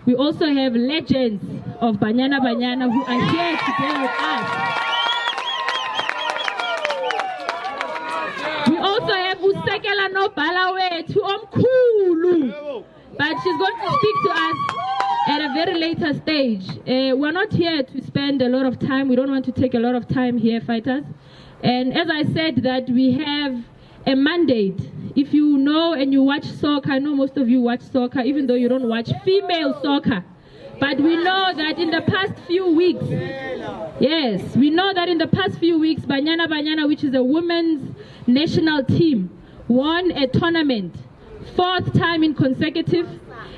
We also have legends of Banyana who are here today with us. We also have Usekela Nobalawe to Omkulu, but she's going to speak to us at a very later stage. We're not here to spend a lot of time. We don't want to take a lot of time here, fighters. And as I said, that we have a mandate. If you know and you watch soccer, I know most of you watch soccer, even though you don't watch female soccer. But we know that in the past few weeks, yes, we know that in the past few weeks, Banyana, which is a women's national team, won a tournament, 4th time in consecutive.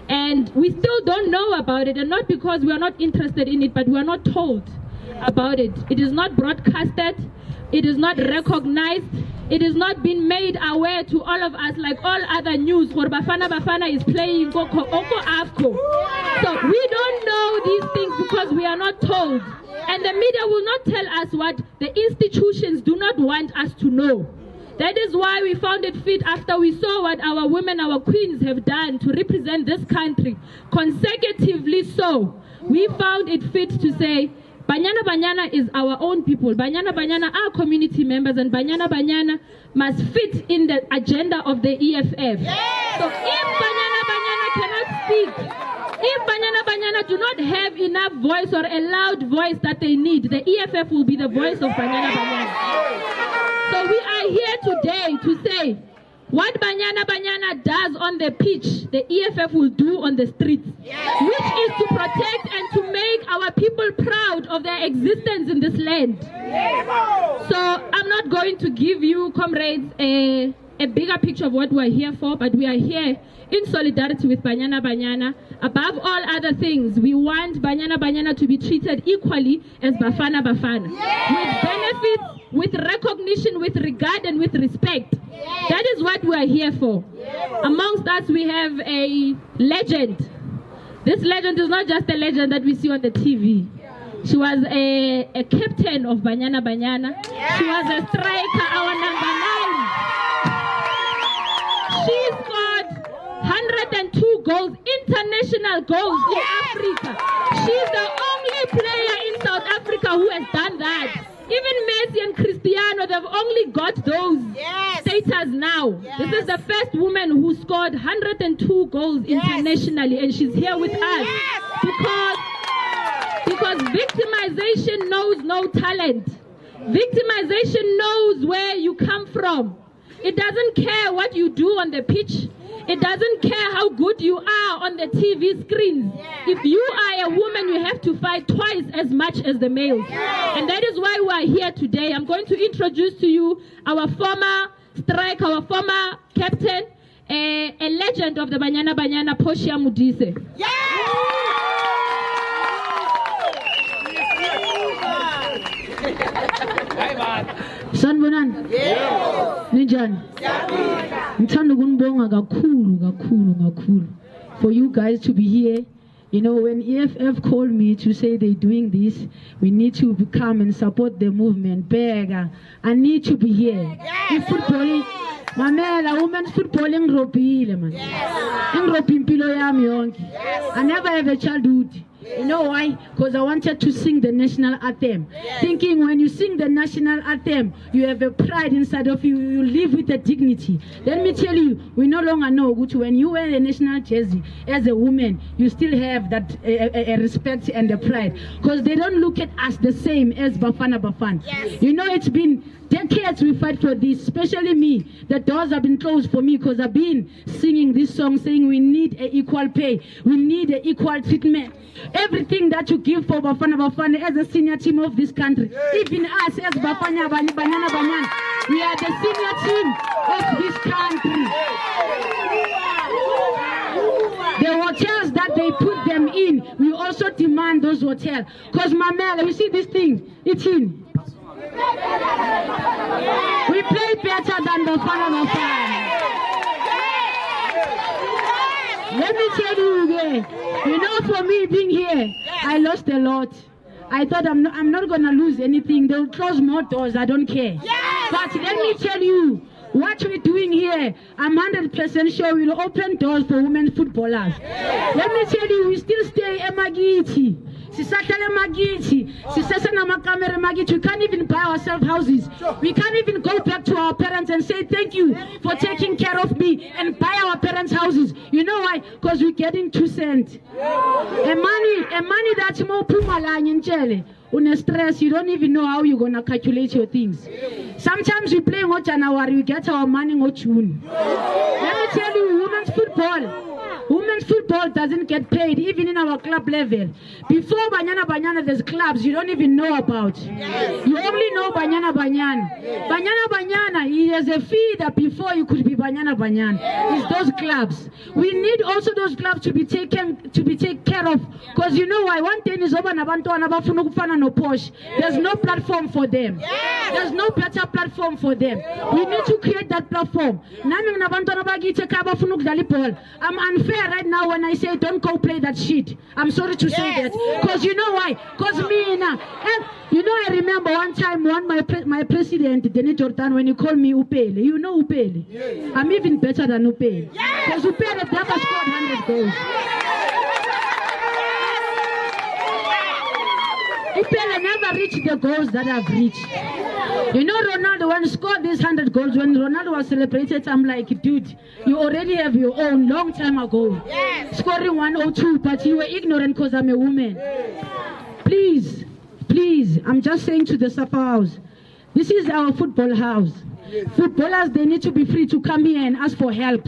And we still don't know about it, and not because we are not interested in it, but we are not told about it. It is not broadcasted, it is not recognized, it is not been made aware to all of us like all other news. For Bafana is playing Oko Afko. So we don't know these things because we are not told. And the media will not tell us what the institutions do not want us to know. That is why we found it fit, after we saw what our women, our queens have done to represent this country consecutively so, we found it fit to say, Banyana is our own people. Banyana are community members, and Banyana must fit in the agenda of the EFF. Yes. So if Banyana cannot speak, if Banyana do not have enough voice or a loud voice that they need, the EFF will be the voice of Banyana. So we are here today to say, what Banyana does on the pitch, the EFF will do on the streets, which is to protect and to make our people proud of their existence in this land. So I'm not going to give you, comrades, a bigger picture of what we're here for, but we are here in solidarity with Banyana. Above all other things, we want Banyana to be treated equally as Bafana, with benefits, with recognition, with regard, and with respect. That is what we are here for. Amongst us, we have a legend. This legend is not just a legend that we see on the TV. She was a captain of Banyana. She was a striker, our number 9. She scored 102 goals, international goals in Africa. She's the only player in South Africa who has done that. Even Messi and Cristiano, they've only got those status now. This is the first woman who scored 102 goals internationally, and she's here with us because victimization knows no talent. Victimization knows where you come from. It doesn't care what you do on the pitch. It doesn't care how good you are on the TV screens. If you are a woman, you have to fight twice as much as the males. And that is why we are here today. I'm going to introduce to you our former striker, our former captain, a legend of the Banyana, Portia Mudise. Sanbonan. Ninjan. For you guys to be here. You know, when EFF called me to say they're doing this, we need to come and support the movement. Beggar, I need to be here. In footballing, Mamela, women's footballing ropile, man. In roping pilo yam. I never have a childhood. You know why? Because I wanted to sing the national anthem. Thinking when you sing the national anthem, you have a pride inside of you, you live with a dignity. Let me tell you, we no longer know when you wear the national jersey as a woman, you still have that a respect and a pride. Because they don't look at us the same as Bafana. You know, it's been decades we fight for this, especially me. The doors have been closed for me because I've been singing this song saying we need an equal pay, we need an equal treatment. Everything that you give for Bafana as a senior team of this country, even us as Banyana, we are the senior team of this country. The hotels that they put them in, we also demand those hotels. Because Mamela, you see this thing, it's in. We play better than Bafana. Let me tell you, you know, for me being here, I lost a lot. I thought I'm not gonna lose anything. They'll close more doors. I don't care. But let me tell you, what we're doing here, I'm 100% sure we'll open doors for women footballers. Let me tell you, we still stay magiti. We can't even buy ourselves houses. We can't even go back to our parents and say thank you for taking care of me and buy our parents' houses. You know why? Because we're getting 2 cents. A money that's more pumalang in jelly. Una stress, you don't even know how you're gonna calculate your things. Sometimes we play January, we get our money in June. Let me tell you, women's football doesn't get paid even in our club level. Before Banyana, there's clubs you don't even know about. You only know Banyana. Banyana, he has a fee that before you could be Banyana. It's those clubs. We need also those clubs to be taken care of. Because you know why? One thing is over no Porsche. There's no platform for them. There's no better platform for them. We need to create that platform. I'm unfair right now when I say don't go play that shit. I'm sorry to say that. Because you know why? Because me now. You know, I remember one time my president, Denny Jordan, when he called me Upele. You know Upele? Yes. I'm even better than Upele. Because Upele never scored 100 goals. Upele never reached the goals that I've reached. You know, Ronaldo, when he scored these 100 goals, when Ronaldo was celebrated, I'm like, dude, you already have your own long time ago. Scoring 102, but you were ignorant because I'm a woman. Please, I'm just saying to the SAFA house, this is our football house. Footballers, they need to be free to come here and ask for help.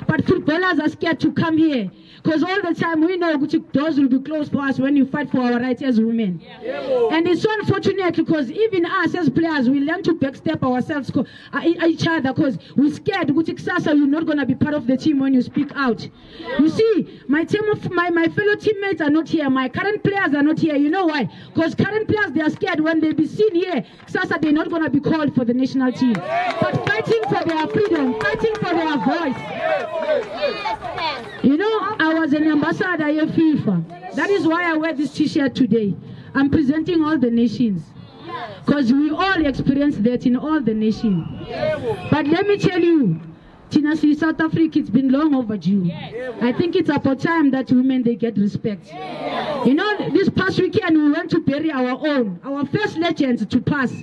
But footballers are scared to come here. Because all the time we know doors will be closed for us when you fight for our rights as women. And it's so unfortunate because even us as players, we learn to backstep ourselves, each other, because we're scared. You're not going to be part of the team when you speak out. You see, my fellow teammates are not here. My current players are not here. You know why? Because current players, they are scared when they be seen here. They're not going to be called for the national team. But fighting for their freedom, fighting for their voice. You know, I was an ambassador at FIFA. That is why I wear this t-shirt today. I'm presenting all the nations. Because we all experience that in all the nations. But let me tell you, Tinasi, South Africa, it's been long overdue. I think it's about time that women, they get respect. You know, this past weekend we went to bury our first legends to pass.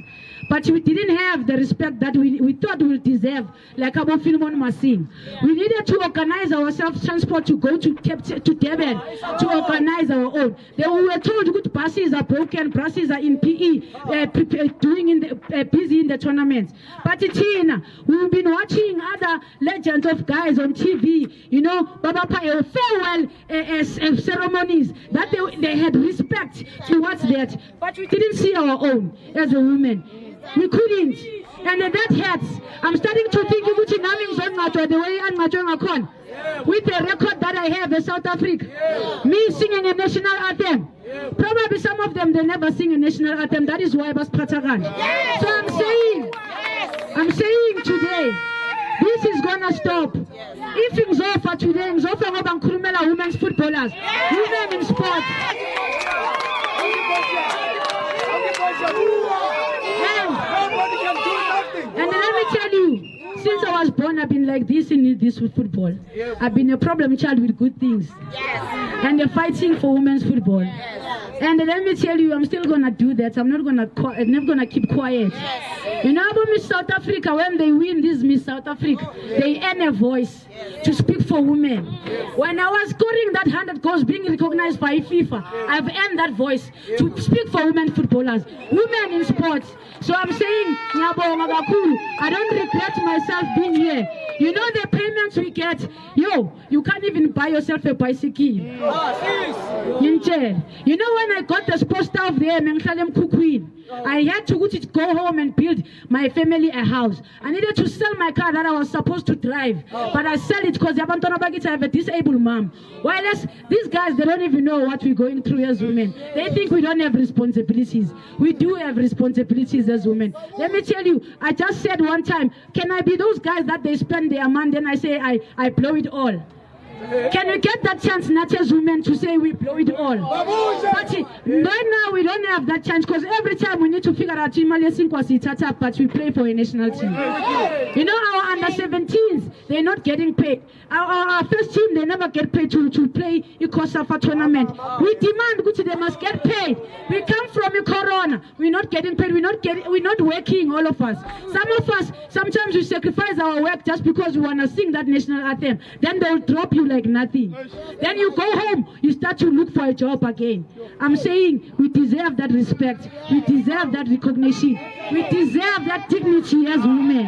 But we didn't have the respect that we thought we deserve, like our Philemon Masing. We needed to organize ourselves, transport to go to Durban, to organize our own. Then we were told good buses are broken, buses are in PE, busy in the tournament. But Tina, we've been watching other legends of guys on TV, you know, farewell ceremonies, that they had respect towards that. But we didn't see our own as a woman. We couldn't. And that hurts. I'm starting to think the way I'm with the record that I have in South Africa. Me singing a national anthem. Probably some of them, they never sing a national anthem. That is why I was Patagan. So I'm saying today, this is gonna stop. If things offer today, things offer women's footballers, women in sports. And let me tell you, since I was born, I've been like this in this with football. I've been a problem child with good things. And they're fighting for women's football. And let me tell you, I'm still gonna do that. I'm not gonna keep quiet. You know about Miss South Africa, when they win this Miss South Africa, they earn a voice to speak for women. When I was scoring that 100 goals, being recognized by FIFA, I've earned that voice to speak for women footballers, women in sports. So I'm saying, I don't regret myself being here. You know the payments we get, you can't even buy yourself a bicycle. You know when I got the sports staff there, I had to go home and build my family a house. I needed to sell my car that I was supposed to drive, but I sell it because I have a disabled mom. While these guys, they don't even know what we're going through as women. They think we don't have responsibilities. We do have responsibilities as women. Let me tell you, I just said one time, can I be those guys that they spend their money, then I say I blow it all? Can we get that chance, not as women, to say we blow it all? But right now, we don't have that chance because every time we need to figure out, but we play for a national team. You know, our under 17 17s, they're not getting paid. Our first team, they never get paid to play a SAFA tournament. We demand that they must get paid. We come from a corona. We're not getting paid. We're not working, all of us. Some of us, sometimes we sacrifice our work just because we want to sing that national anthem. Then they'll drop you like nothing. Then you go home, you start to look for a job again. I'm saying we deserve that respect. We deserve that recognition. We deserve that dignity as women.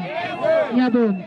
Yabo.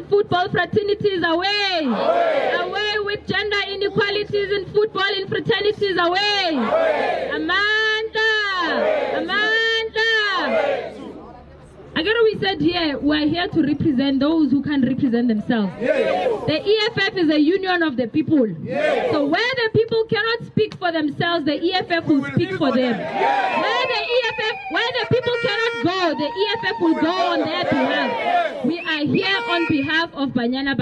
Football fraternities away. Away with gender inequalities in football and fraternities away. Amanda. Again, we said here, we're here to represent those who can represent themselves. The EFF is a union of the people. So where the people cannot speak for themselves, the EFF will speak for them. Where the people cannot go, the EFF will go on their behalf. We are here on behalf of Banyana.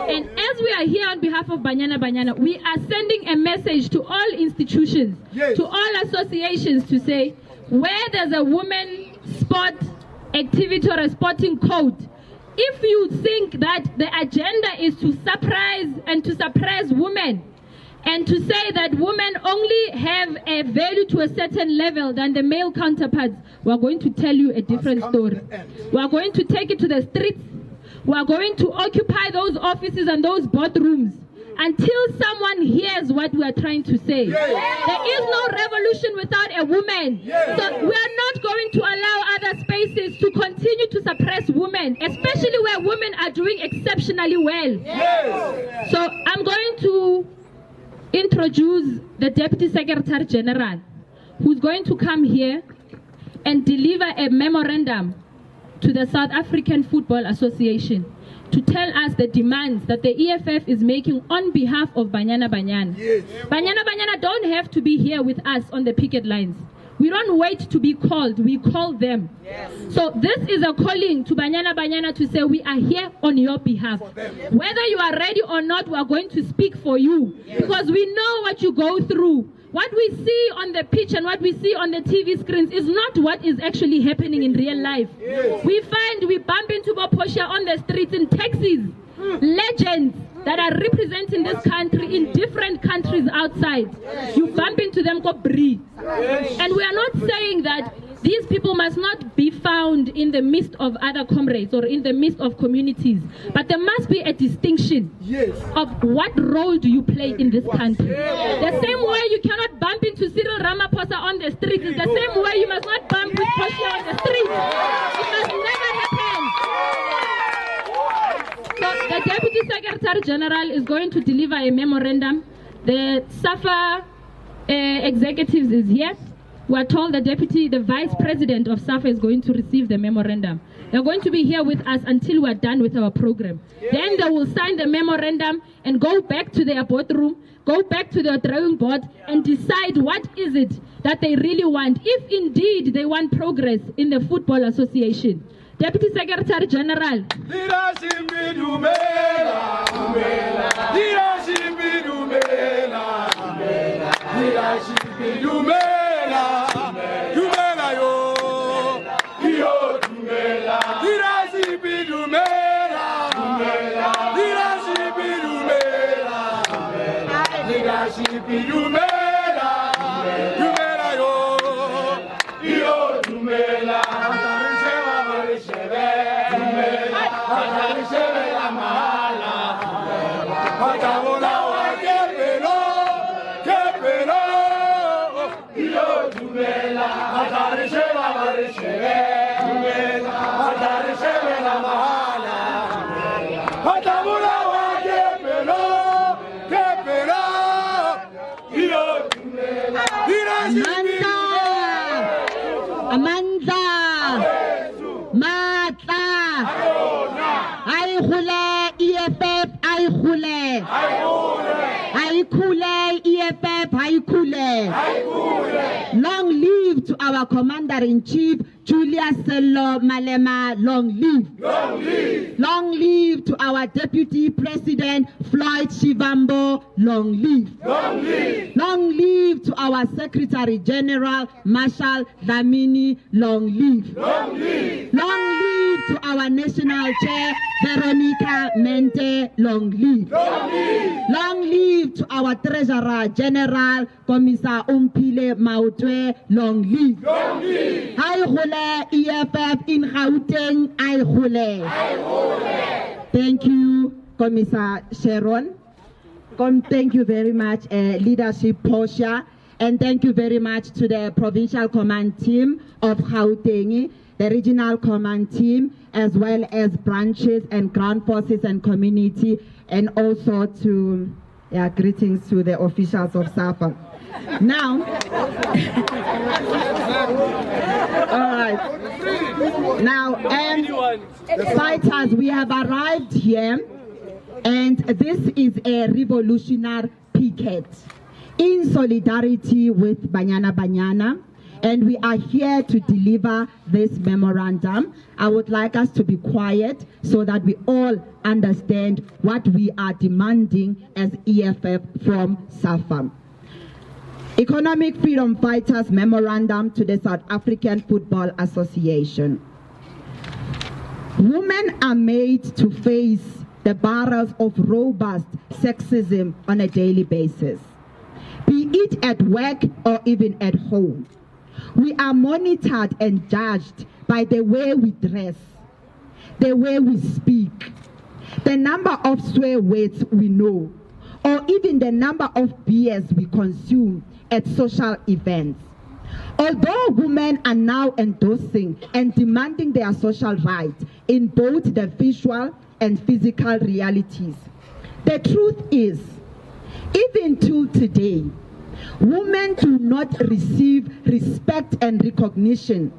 And as we are here on behalf of Banyana, we are sending a message to all institutions, to all associations to say, where there's a women sport activity or a sporting code, if you think that the agenda is to suppress women and to say that women only have a value to a certain level than the male counterparts, we're going to tell you a different story. We're going to take it to the streets. We're going to occupy those offices and those boardrooms until someone hears what we are trying to say. There is no revolution without a woman. So we are not going to allow other spaces to continue to suppress women, especially where women are doing exceptionally well. So I'm going to introduce the Deputy Secretary General, who's going to come here and deliver a memorandum to the South African Football Association to tell us the demands that the EFF is making on behalf of Banyana. Banyana don't have to be here with us on the picket lines. We don't wait to be called, we call them. So this is a calling to Banyana to say we are here on your behalf. Whether you are ready or not, we are going to speak for you because we know what you go through. What we see on the pitch and what we see on the TV screens is not what is actually happening in real life. We bump into Boposha on the streets in taxis, legends that are representing this country in different countries outside. You bump into them, go breathe. And we are not saying that these people must not be found in the midst of other comrades or in the midst of communities. But there must be a distinction of what role do you play in this country. The same way you cannot bump into Cyril Ramaphosa on the street is the same way you must not bump with Posha on the street. It must never happen. So the Deputy Secretary General is going to deliver a memorandum. The SAFA executives is here. we are told the vice president of SAFA is going to receive the memorandum. They're going to be here with us until we're done with our program. Then they will sign the memorandum and go back to their boardroom, go back to their drawing board and decide what is it that they really want, if indeed they want progress in the Football Association. Deputy Secretary General. Long live to our Commander-in-Chief, Julius Sello Malema, long live. Long live. Long live to our Deputy President, Floyd Shivambo, long live. Long live. Long live to our Secretary General, Marshal Dlamini, long live. Long live. Long live to our National Chair, Veronica Mente, long live. Long live. Long live to our Treasurer General, Commissar Umpile Mautwe, long live. Long live. Hai hole EFF in Gauteng, ai hole. Thank you, Commissar Sharon. Thank you very much, Leadership Portia, and thank you very much to the Provincial Command Team of Gauteng, the Regional Command Team, as well as branches and ground forces and community, and also to, greetings to the officials of SAFA. Now, all right. Now, fighters, we have arrived here, and this is a revolutionary picket in solidarity with Banyana, and we are here to deliver this memorandum. I would like us to be quiet so that we all understand what we are demanding as EFF from SAFA. Economic Freedom Fighters Memorandum to the South African Football Association. Women are made to face the barriers of robust sexism on a daily basis, be it at work or even at home. We are monitored and judged by the way we dress, the way we speak, the number of swear words we know, or even the number of beers we consume at social events. Although women are now endorsing and demanding their social rights in both the visual and physical realities, the truth is, even till today, women do not receive respect and recognition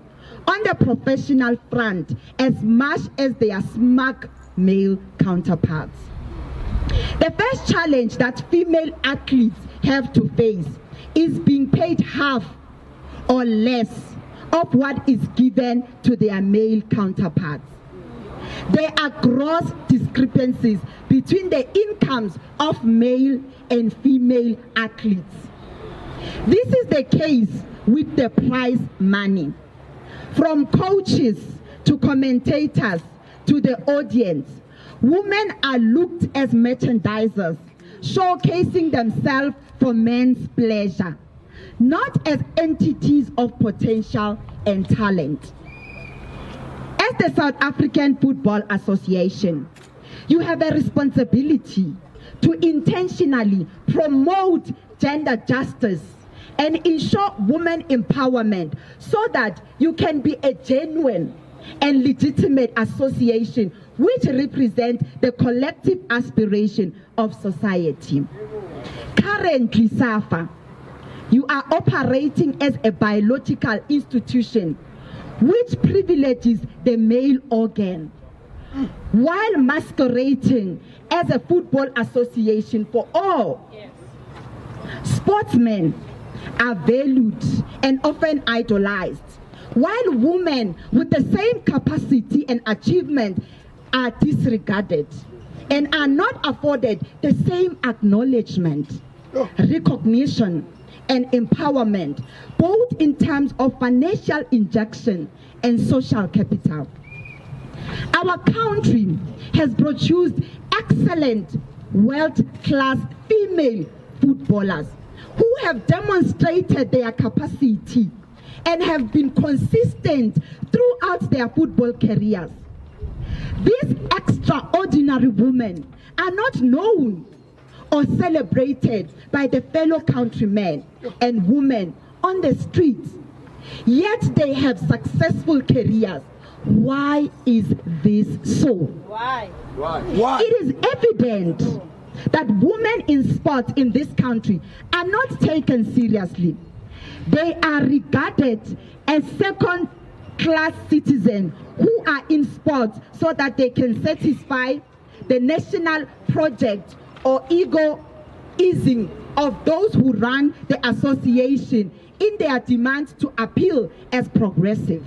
on the professional front as much as their smug male counterparts. The first challenge that female athletes have to face is being paid half or less of what is given to their male counterparts. There are gross discrepancies between the incomes of male and female athletes. This is the case with the prize money. From coaches to commentators to the audience, women are looked as merchandisers, showcasing themselves for men's pleasure, not as entities of potential and talent. As the South African Football Association, you have a responsibility to intentionally promote gender justice and ensure women empowerment so that you can be a genuine and legitimate association which represent the collective aspiration of society. Currently, SAFA You are operating as a biological institution which privileges the male organ, while masquerading as a football association for all. Yes. Sportsmen are valued and often idolized, while women with the same capacity and achievement are disregarded and are not afforded the same acknowledgement, recognition, and empowerment, both in terms of financial injection and social capital. Our country has produced excellent, world-class female footballers who have demonstrated their capacity and have been consistent throughout their football careers. These extraordinary women are not known or celebrated by the fellow countrymen and women on the streets, yet they have successful careers. Why is this so? Why? It is evident that women in sports in this country are not taken seriously. They are regarded as second-class citizens who are in sports so that they can satisfy the national project or egoism of those who run the association in their demands to appeal as progressive.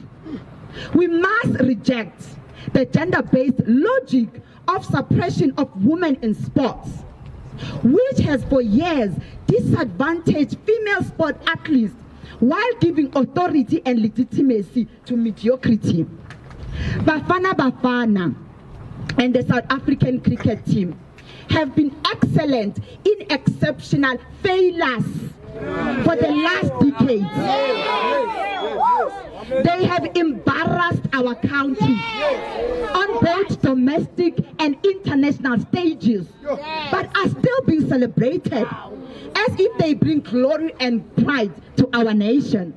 We must reject the gender-based logic of suppression of women in sports, which has for years disadvantaged female sport athletes while giving authority and legitimacy to mediocrity. Bafana Bafana and the South African cricket team have been excellent in exceptional failures for the last decades. They have embarrassed our country on both domestic and international stages, but are still being celebrated as if they bring glory and pride to our nation.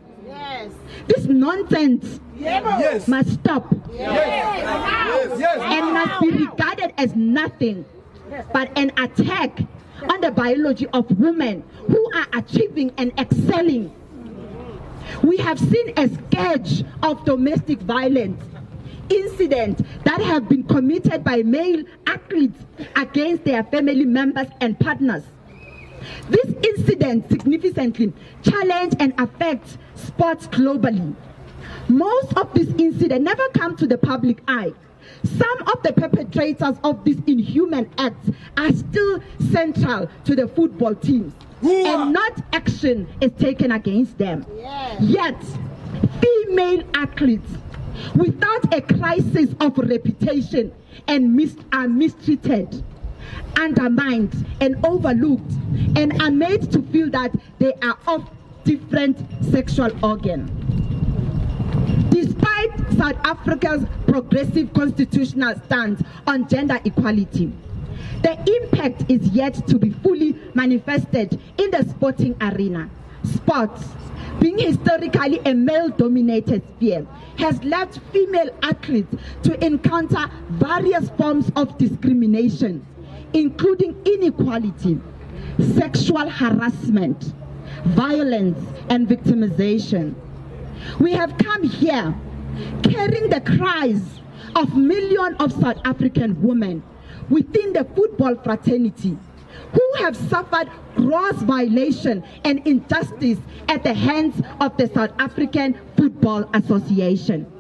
This nonsense must stop and must be regarded as nothing but an attack on the biology of women who are achieving and excelling. We have seen a scourge of domestic violence incidents that have been committed by male athletes against their family members and partners. This incident significantly challenge and affect sports globally. Most of these incidents never come to the public eye. Some of the perpetrators of these inhuman acts are still central to the football teams, and not action is taken against them. Yet, female athletes without a crisis of reputation and are mistreated, undermined, and overlooked, and are made to feel that they are of different sexual organs. Despite South Africa's progressive constitutional stance on gender equality, the impact is yet to be fully manifested in the sporting arena. Sports, being historically a male-dominated sphere, has left female athletes to encounter various forms of discrimination, including inequality, sexual harassment, violence, and victimization. We have come here carrying the cries of millions of South African women within the football fraternity who have suffered gross violation and injustice at the hands of the South African Football Association.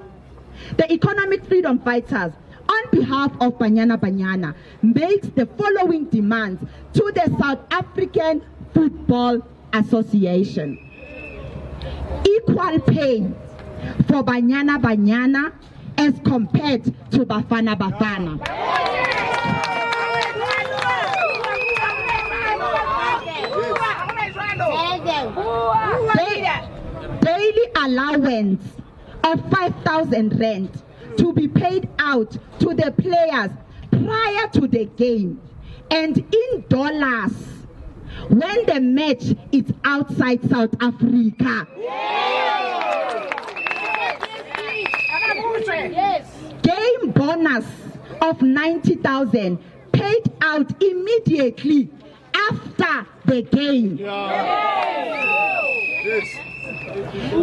The economic freedom fighters, on behalf of Banyana, makes the following demands to the South African Football Association. Equal pay for Banyana as compared to Bafana Bafana. Daily allowance of 5,000 rand to be paid out to the players prior to the game and in dollars when the match is outside South Africa. Game bonus of 90,000 paid out immediately after the game.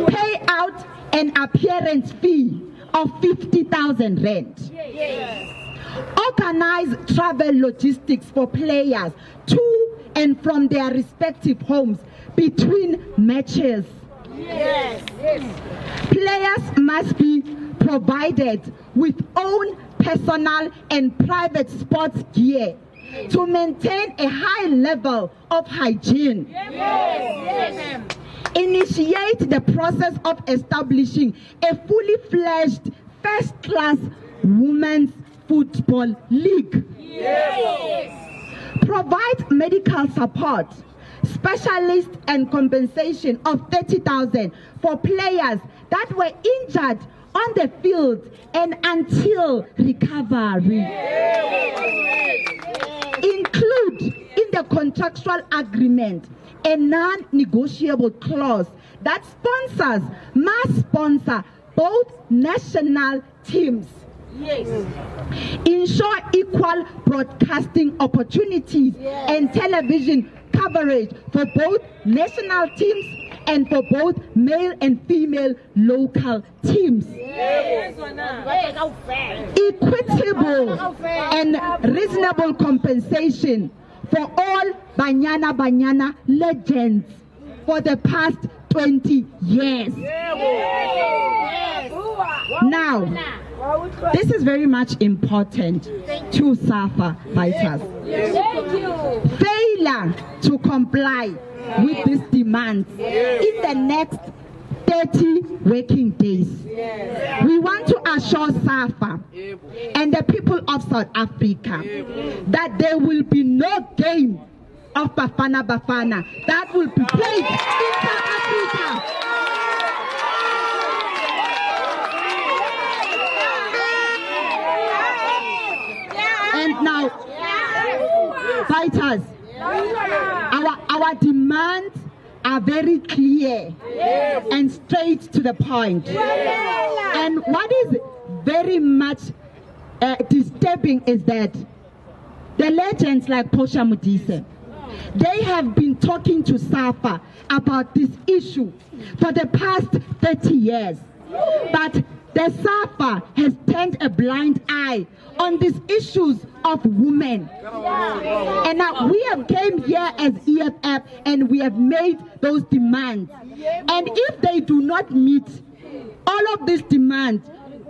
Pay out an appearance fee of 50,000 rand. Organize travel logistics for players to and from their respective homes between matches. Players must be provided with own personal and private sports gear to maintain a high level of hygiene. Initiate the process of establishing a fully fledged first-class women's football league. Provide medical support, specialist and compensation of 30,000 for players that were injured on the field and until recovery. Include in the contractual agreement a non-negotiable clause that sponsors must sponsor both national teams. Ensure equal broadcasting opportunities and television coverage for both national teams and for both male and female local teams. Equitable and reasonable compensation for all Banyana legends for the past 20 years. Now, this is very much important to SAFA fighters. Failure to comply with these demands in the next 30 working days. We want to assure SAFA and the people of South Africa that there will be no game of Bafana Bafana that will be played in South Africa. And now, fighters, our demands are very clear and straight to the point. And what is very much disturbing is that the legends like Portia Modise, they have been talking to SAFA about this issue for the past 30 years. But the SAFA has turned a blind eye on these issues of women. And now we have came here as EFF and we have made those demands. And if they do not meet all of these demands,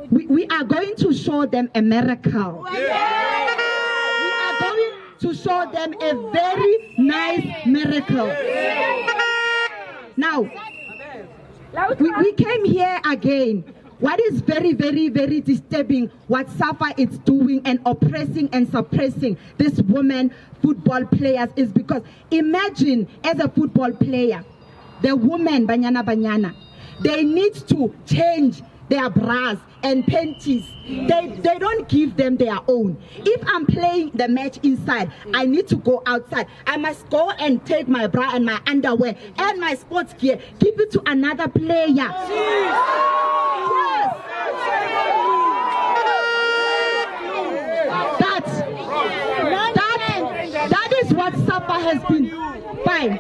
we are going to show them a miracle. We are going to show them a very nice miracle. Now, we came here again. What is very, very, very disturbing, what SAFA is doing and oppressing and suppressing these women football players is because imagine as a football player, the women, Banyana, they need to change their bras and panties. They don't give them their own. If I'm playing the match inside, I need to go outside. I must go and take my bra and my underwear and my sports gear, give it to another player. Yes. That is what SAFA has been fine.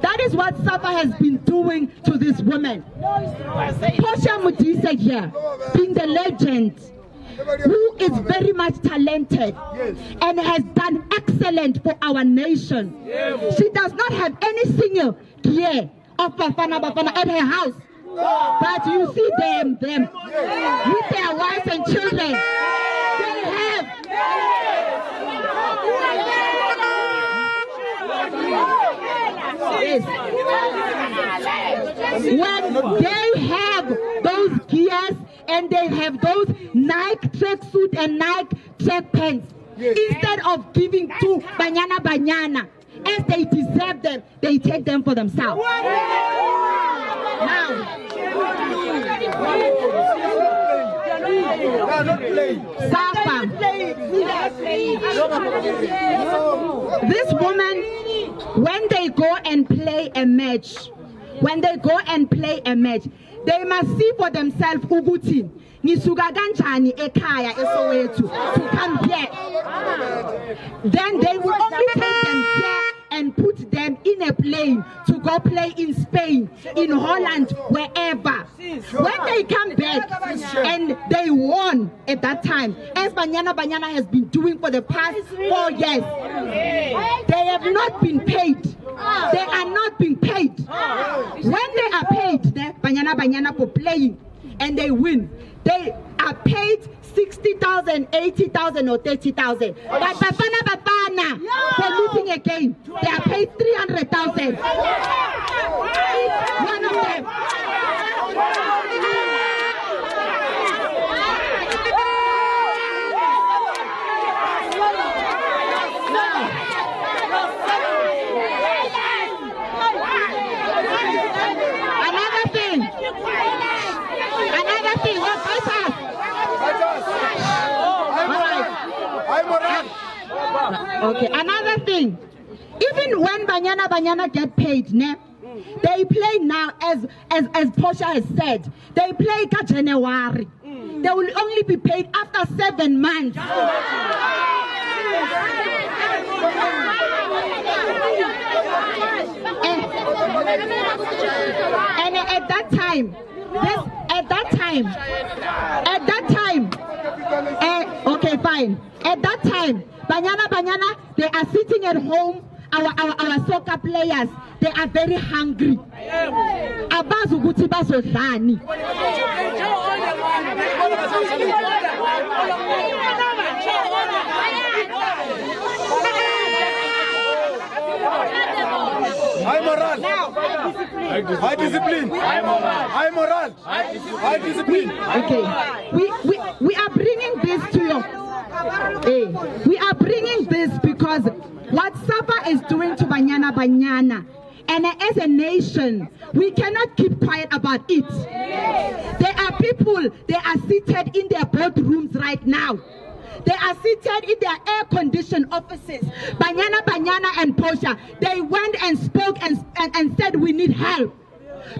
That is what SAFA has been doing to these women. Portia Modise here, being the legend, who is very much talented and has done excellent for our nation. She does not have any single gear of Bafana at her house. But you see them with their wives and children. They have. Yes. When they have those gears and they have those Nike tracksuit and Nike track pants, instead of giving to Banyana, as they deserve them, they take them for themselves. Now, SAFA, this woman, when they go and play a match, they must see for themselves ukuthi ngisuka kanjani ekhaya eSoweto to come here. Then they will only take them here and put them in a plane to go play in Spain, in Holland, wherever. When they come back and they won at that time, as Banyana has been doing for the past 4 years, they have not been paid. They are not being paid. When they are paid, Banyana for playing and they win, they are paid 60,000, 80,000 or 30,000. But Bafana for losing a game, they are paid 300,000. One of them. Okay, another thing. Even when Banyana get paid, they play now as Portia has said. They play ka January. They will only be paid after 7 months. And at that time, okay, fine. At that time, Banyana, they are sitting at home. Our soccer players, they are very hungry. Abazuguti bazodlani. High moral. High discipline. High moral. High discipline. Okay. We are bringing this to you. We are bringing this because what SAFA is doing to Banyana, and as a nation, we cannot keep quiet about it. There are people, they are seated in their boardrooms right now. They are seated in their air-conditioned offices. Banyana and Portia, they went and spoke and said we need help.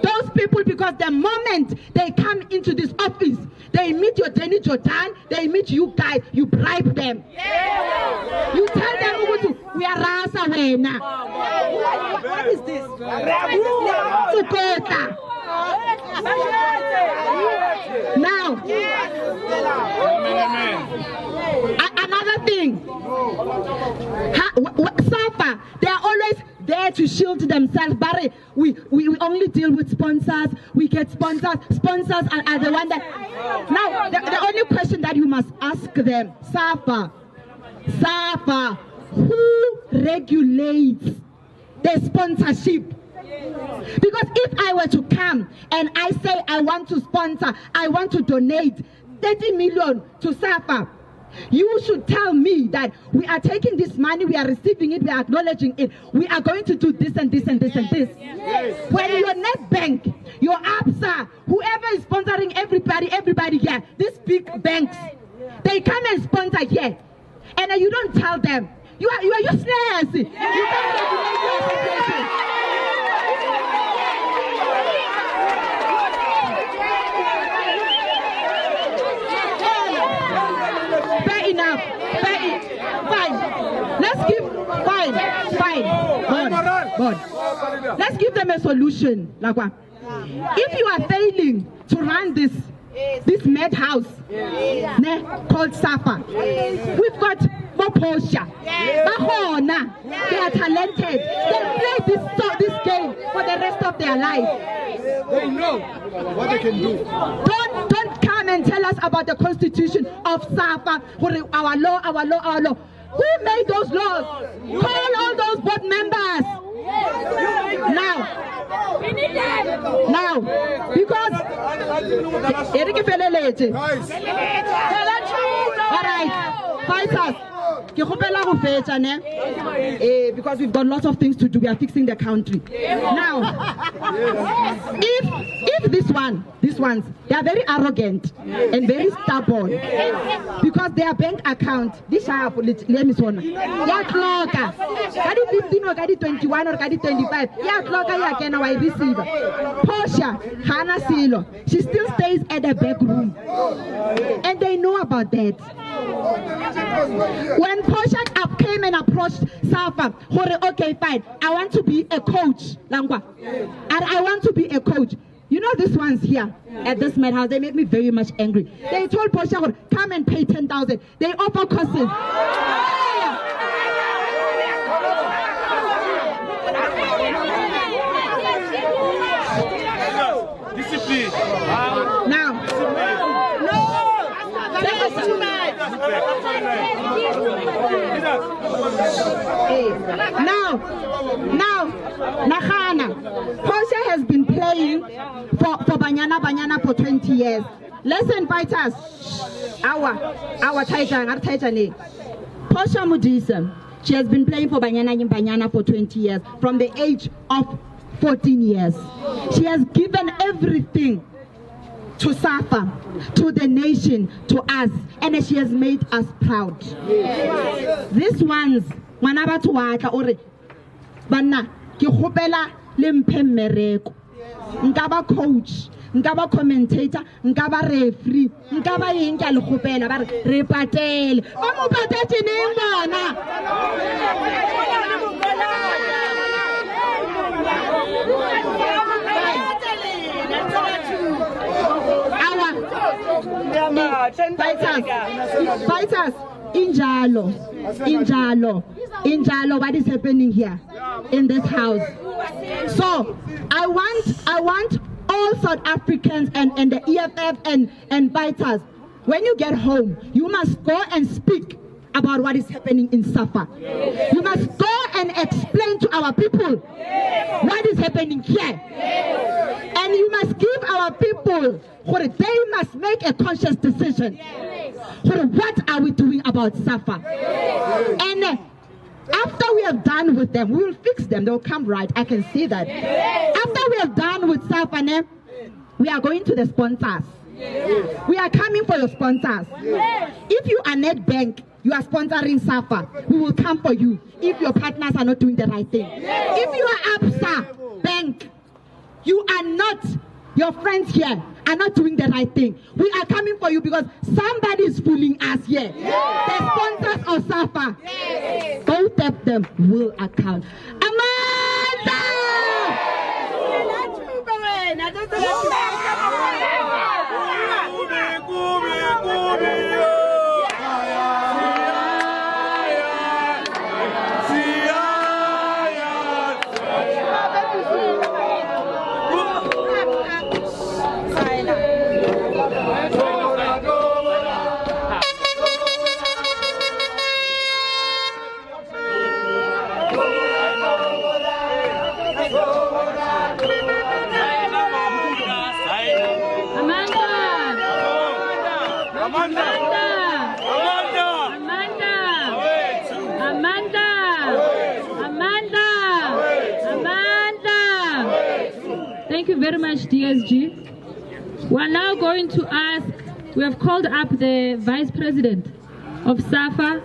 Those people, because the moment they come into this office, they meet your Danny Jordan, they meet you guys, you bribe them. Yeah. You tell them, we are Rasa Wena. What is this? Now, another thing, SAFA, they are always there to shield themselves. But we only deal with sponsors. We get sponsors. Sponsors are the one that. Now, the only question that you must ask them, SAFA, who regulates the sponsorship? Because if I were to come and I say I want to sponsor, I want to donate 30 million to SAFA, you should tell me that we are taking this money, we are receiving it, we are acknowledging it, we are going to do this and this and this and this. Yes. When your net bank, your ABSA, whoever is sponsoring everybody here, these big banks, they come and sponsor here, and you don't tell them. You are useless. You can't regulate your association. Enough. Fine. Let's give God. Let's give them a solution. If you are failing to run this madhouse called SAFA, we've got Portia. Bahona. They are talented. They play this game for the rest of their life. They know what they can do. Don't come and tell us about the constitution of SAFA, our law. Who made those laws? Call all those board members. Now, because all right, fighters, Because we've got lots of things to do. We are fixing the country. Now, if these ones, they are very arrogant and very stubborn because their bank account, this sharp, let me say, yeah, clock, 15 or 21 or 25, yeah, clock, yeah, can I receive? Portia, Hannah Silo, she still stays at the back room, and they know about that. When Portia came and approached SAFA, okay, fine, I want to be a coach, Langwa, and I want to be a coach. You know these ones here at this madhouse, they make me very much angry. They told Portia, come and pay 10,000. They offer courses. Discipline. Now, Nahana, Portia has been playing for Banyana for 20 years. Let's invite us. Our Taijane. Portia Mudisa, she has been playing for Banyana for 20 years, from the age of 14 years. She has given everything to SAFA, to the nation, to us, and she has made us proud. These ones, manaba tuwaka ore, bana ki khopela le mphe mmereko, nkaba coach, nkaba commentator, nkaba referee, nkaba eng ka le khopela ba re patele, o mo patetse neng bana? Fighters, injalo, what is happening here in this house? So I want all South Africans and the EFF and fighters, when you get home, you must go and speak about what is happening in SAFA. You must go and explain to our people what is happening here. And you must give our people, they must make a conscious decision. What are we doing about SAFA? And after we are done with them, we will fix them. They will come right. I can see that. After we are done with SAFA, we are going to the sponsors. We are coming for your sponsors. If you are Nedbank, you are sponsoring SAFA, we will come for you if your partners are not doing the right thing. If you are ABSA Bank, you are not, your friends here are not doing the right thing. We are coming for you because somebody is fooling us here. The sponsors of SAFA, both of them will account. Amanda! Thank you very much, DSG. We're now going to ask, we have called up the Vice President of SAFA,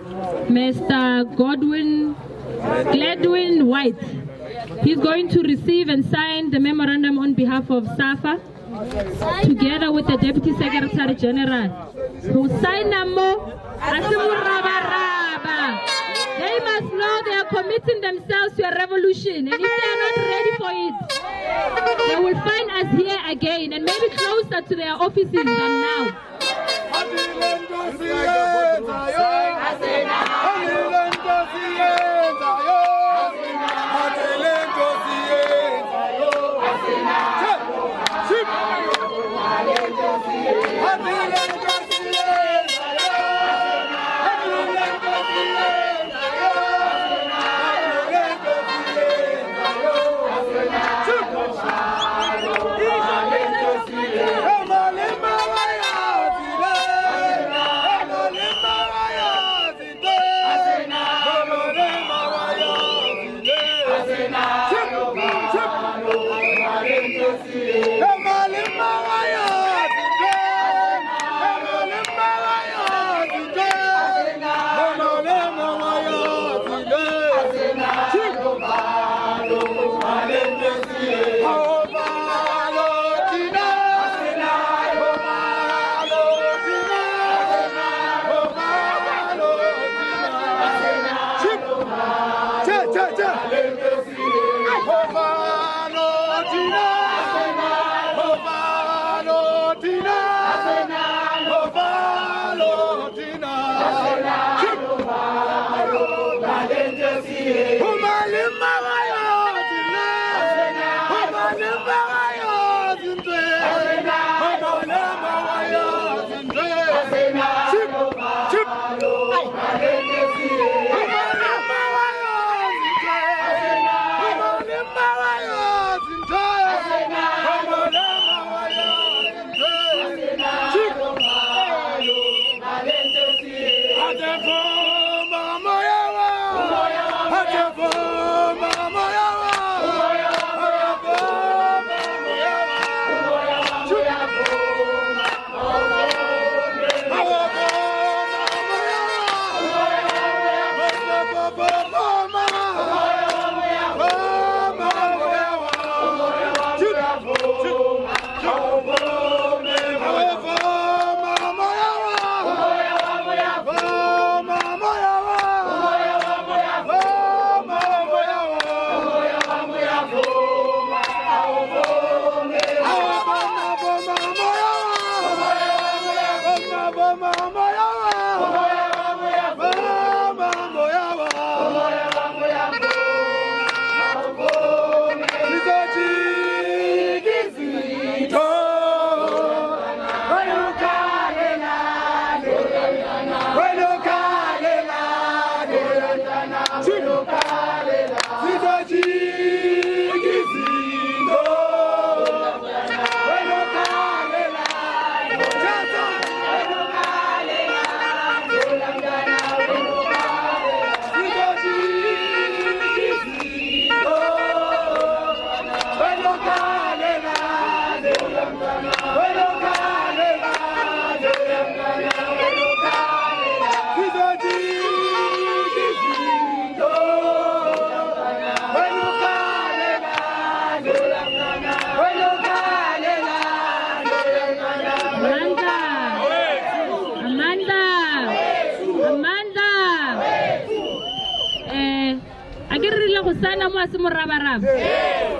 Mr. Gladwin White. He's going to receive and sign the memorandum on behalf of SAFA, together with the Deputy Secretary General, who signed They must know they are committing themselves to a revolution, and if they are not ready for it, they will find us here again, and maybe closer to their offices than now.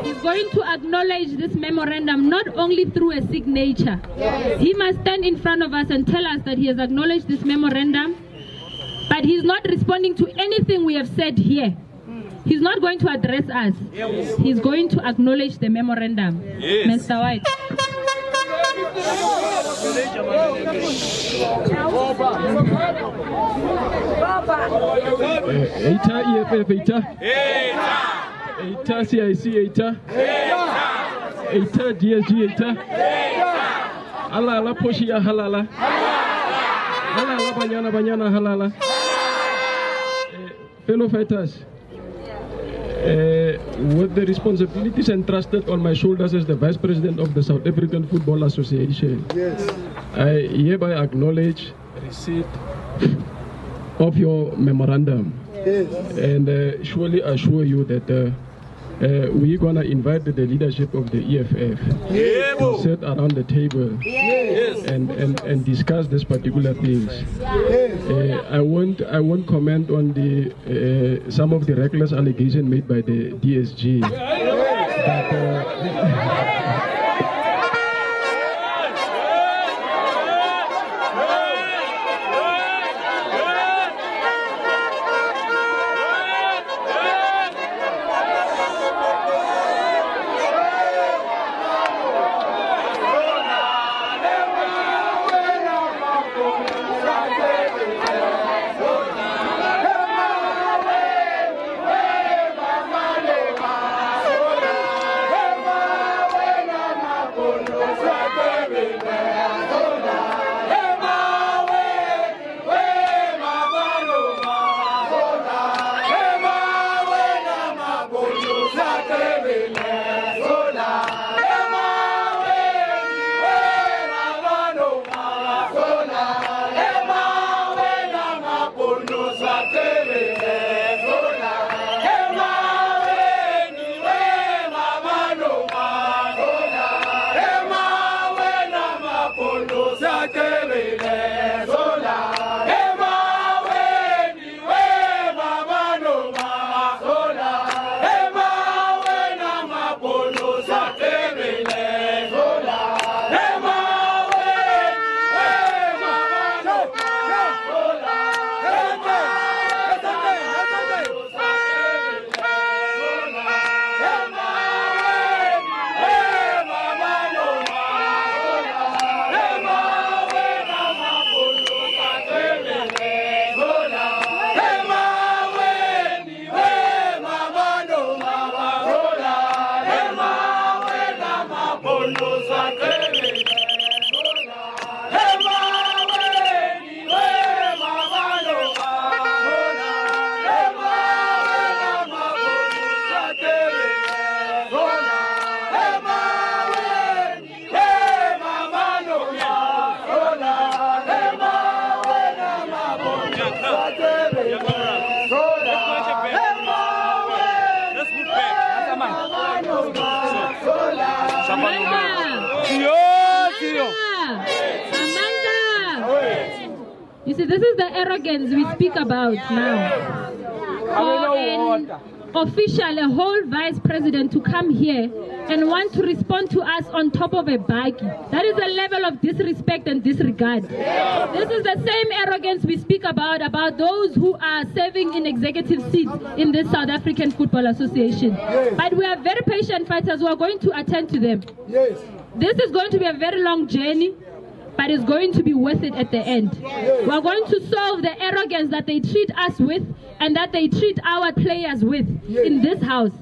He's going to acknowledge this memorandum not only through a signature. He must stand in front of us and tell us that he has acknowledged this memorandum, but he's not responding to anything we have said here. He's not going to address us. He's going to acknowledge the memorandum. Mr. White. Eita EFF Eita CIC Eita DSG Eita Halala Poshia Halala Banyana Halala. Fellow fighters, with the responsibilities entrusted on my shoulders as the Vice President of the South African Football Association, I hereby acknowledge receipt of your memorandum, and surely assure you that we're gonna invite the leadership of the EFF to sit around the table and discuss these particular things. I won't comment on the some of the reckless allegations made by the DSG. You see, this is the arrogance we speak about now. official, a whole vice president to come here and want to respond to us on top of a buggy. That is a level of disrespect and disregard. This is the same arrogance we speak about those who are serving in executive seats in this South African Football Association. But we are very patient fighters who are going to attend to them. This is going to be a very long journey, but it's going to be worth it at the end. We are going to solve the arrogance that they treat us with and that they treat our players with in this house.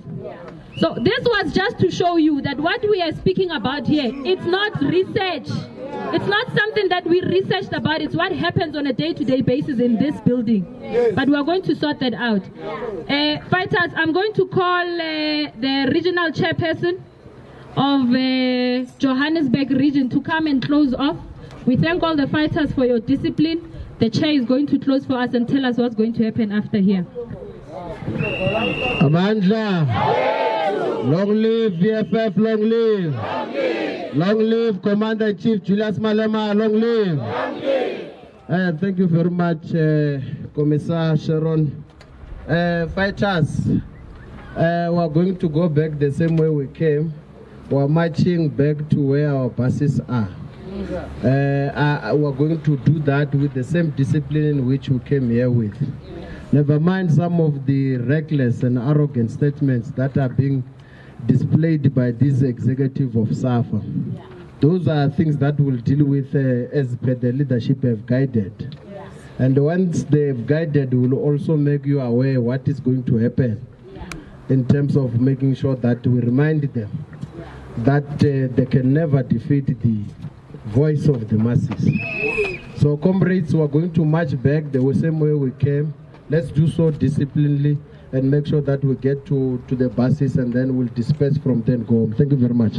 So this was just to show you that what we are speaking about here, it's not research. It's not something that we researched about. It's what happens on a day-to-day basis in this building. But we are going to sort that out. Fighters, I'm going to call the regional chairperson of Johannesburg region to come and close off. We thank all the fighters for your discipline. The chair is going to close for us and tell us what's going to happen after here. Amandla, long live EFF, long live. Long live Commander-in-Chief Julius Malema, long live. Thank you very much, Commissar Sharon. Fighters, we are going to go back the same way we came. We are marching back to where our buses are. We are going to do that with the same discipline in which we came here with. Never mind some of the reckless and arrogant statements that are being displayed by this executive of SAFA. Those are things that we'll deal with as per the leadership have guided. And once they've guided, we'll also make you aware what is going to happen in terms of making sure that we remind them that they can never defeat the voice of the masses. So comrades, we are going to march back the same way we came. Let's do so disciplinedly and make sure that we get to the buses, and then we'll disperse from then go home. Thank you very much.